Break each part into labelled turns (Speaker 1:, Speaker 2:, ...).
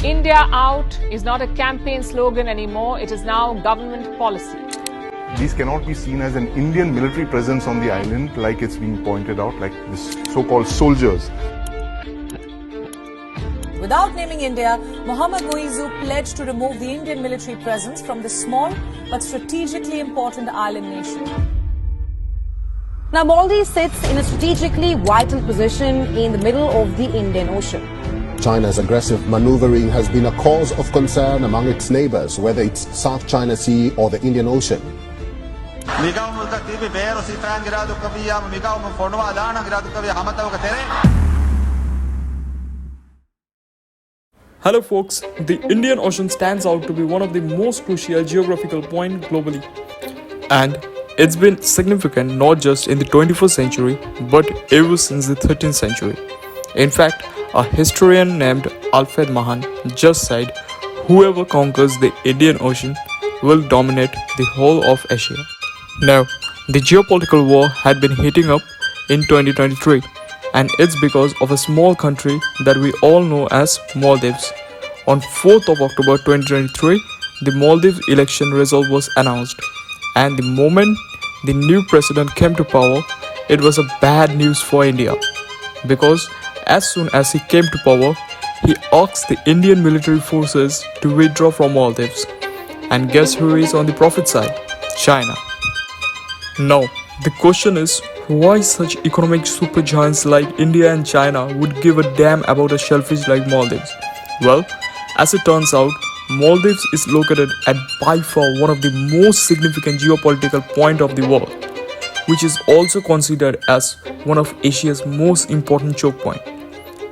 Speaker 1: India out is not a campaign slogan anymore, it is now government policy.
Speaker 2: These cannot be seen as an Indian military presence on the island like it's being pointed out, like this so-called soldiers.
Speaker 3: Without naming India, Mohammad Muizzu pledged to remove the Indian military presence from the small but strategically important island nation.
Speaker 4: Now, Maldives sits in a strategically vital position in the middle of the Indian Ocean.
Speaker 5: China's aggressive maneuvering has been a cause of concern among its neighbors, whether it's South China Sea or the Indian Ocean.
Speaker 6: Hello folks, the Indian Ocean stands out to be one of the most crucial geographical points globally. And it's been significant not just in the 21st century, but ever since the 13th century. In fact, a historian named Alfred Mahan just said, whoever conquers the Indian Ocean will dominate the whole of Asia. Now, the geopolitical war had been heating up in 2023, and it's because of a small country that we all know as Maldives. On 4th of October 2023, the Maldives election result was announced, and the moment the new president came to power, it was a bad news for India, because as soon as he came to power, he asked the Indian military forces to withdraw from Maldives. And guess who is on the profit side? China. Now, the question is, why such economic supergiants like India and China would give a damn about a shellfish like Maldives? Well, as it turns out, Maldives is located at by far one of the most significant geopolitical points of the world, which is also considered as one of Asia's most important choke points.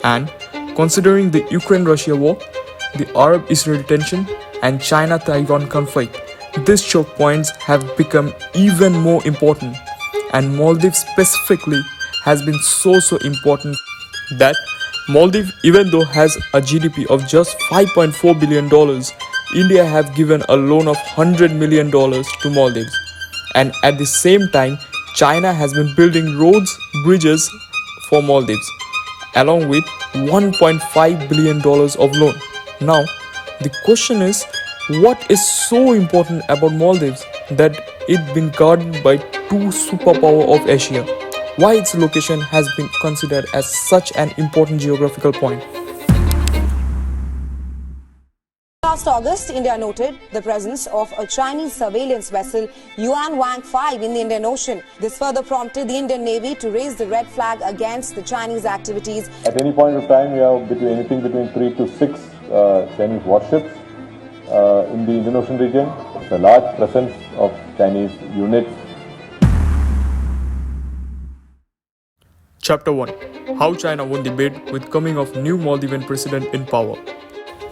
Speaker 6: And considering the Ukraine-Russia war, the Arab-Israeli tension, and China-Taiwan conflict, these choke points have become even more important, and Maldives specifically has been so important that Maldives, even though has a GDP of just $5.4 billion, India have given a loan of $100 million to Maldives. And at the same time, China has been building roads, bridges for Maldives, along with $1.5 billion of loan. Now, the question is, what is so important about Maldives that it been guarded by two superpowers of Asia? Why its location has been considered as such an important geographical point?
Speaker 4: Last August, India noted the presence of a Chinese surveillance vessel Yuan Wang 5 in the Indian Ocean. This further prompted the Indian Navy to raise the red flag against the Chinese activities.
Speaker 7: At any point of time, we have anything between 3 to 6 Chinese warships in the Indian Ocean region. It's a large presence of Chinese units.
Speaker 6: Chapter 1. How China won the bid with coming of new Maldivian president in power.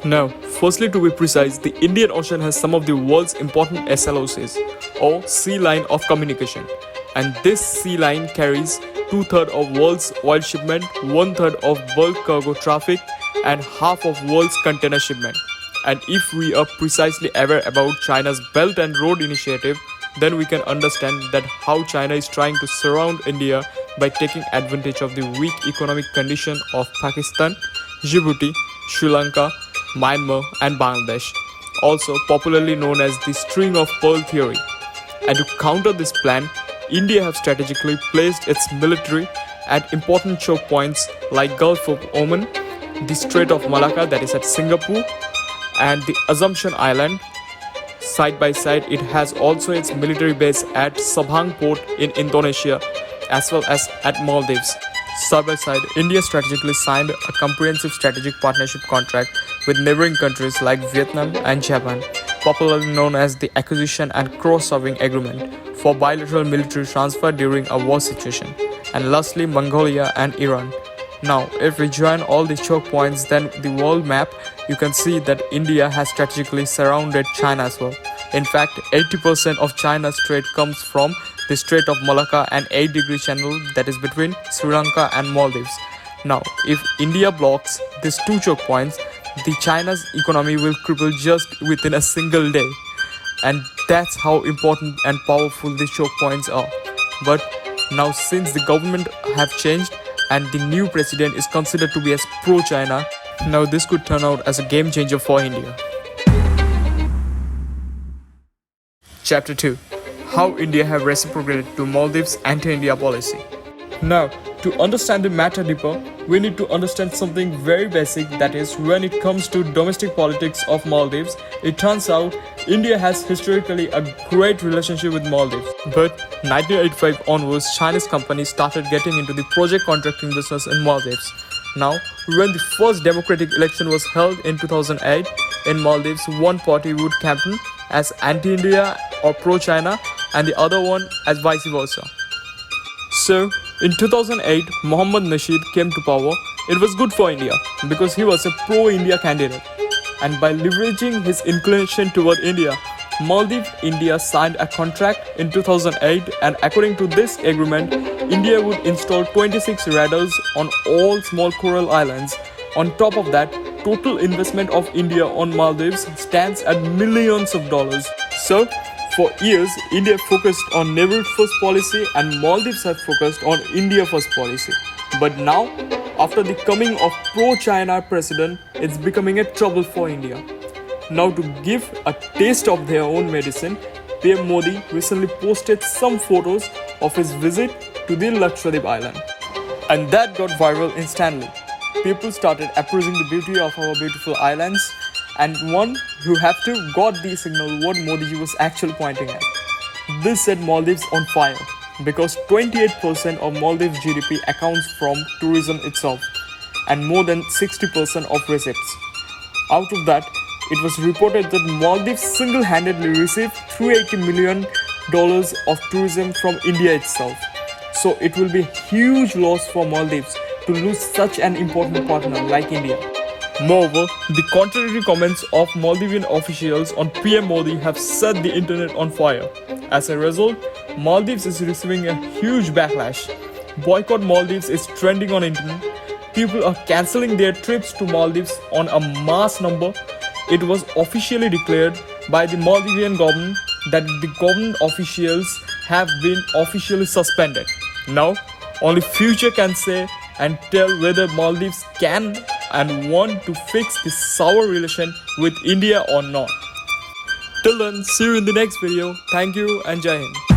Speaker 6: Now, firstly, to be precise, the Indian Ocean has some of the world's important SLOCs, or sea line of communication, and this sea line carries 2/3 of world's oil shipment, 1/3 of bulk cargo traffic, and half of world's container shipment. And if we are precisely aware about China's Belt and Road Initiative, then we can understand that how China is trying to surround India by taking advantage of the weak economic condition of Pakistan, Djibouti, Sri Lanka, Myanmar and Bangladesh, also popularly known as the string of pearl theory. And to counter this plan, India have strategically placed its military at important choke points like Gulf of Oman, the Strait of Malacca that is at Singapore, and the Assumption Island. Side by side, it has also its military base at Sabang port in Indonesia as well as at Maldives. Side by side, India strategically signed a comprehensive strategic partnership contract with neighboring countries like Vietnam and Japan, popularly known as the Acquisition and Cross-Serving Agreement, for bilateral military transfer during a war situation, and lastly Mongolia and Iran. Now, if we join all the choke points, then the world map, you can see that India has strategically surrounded China as well. In fact, 80% of China's trade comes from the Strait of Malacca and 8-degree channel that is between Sri Lanka and Maldives. Now, if India blocks these two choke points, the China's economy will cripple just within a single day. And that's how important and powerful these choke points are. But now, since the government have changed and the new president is considered to be as pro-China, Now this could turn out as a game changer for India. Chapter 2. How India have reciprocated to Maldives anti-India policy. Now, to understand the matter deeper, we need to understand something very basic, that is, when it comes to domestic politics of Maldives, it turns out India has historically a great relationship with Maldives. But 1985 onwards, Chinese companies started getting into the project contracting business in Maldives. Now, when the first democratic election was held in 2008 in Maldives, one party would campaign as anti-India or pro-China and the other one as vice versa. So, in 2008, Mohammad Nasheed came to power. It was good for India because he was a pro-India candidate. And by leveraging his inclination toward India, Maldives India signed a contract in 2008, and according to this agreement, India would install 26 radars on all small coral islands. On top of that, total investment of India on Maldives stands at millions of dollars. So, for years, India focused on neighborhood first policy and Maldives have focused on India first policy. But now, after the coming of pro-China president, it's becoming a trouble for India. Now, to give a taste of their own medicine, PM Modi recently posted some photos of his visit to the Lakshadweep island. And that got viral instantly. People started appraising the beauty of our beautiful islands, and one who have to got the signal what Modi was actually pointing at. This set Maldives on fire because 28% of Maldives GDP accounts from tourism itself and more than 60% of receipts. Out of that, it was reported that Maldives single-handedly received $380 million of tourism from India itself. So it will be a huge loss for Maldives to lose such an important partner like India. Moreover, the contradictory comments of Maldivian officials on PM Modi have set the internet on fire. As a result, Maldives is receiving a huge backlash. Boycott Maldives is trending on internet. People are cancelling their trips to Maldives on a mass number. It was officially declared by the Maldivian government that the government officials have been officially suspended. Now, only future can say and tell whether Maldives can and want to fix this sour relation with India or not. Till then, see you in the next video. Thank you and Jai Hind.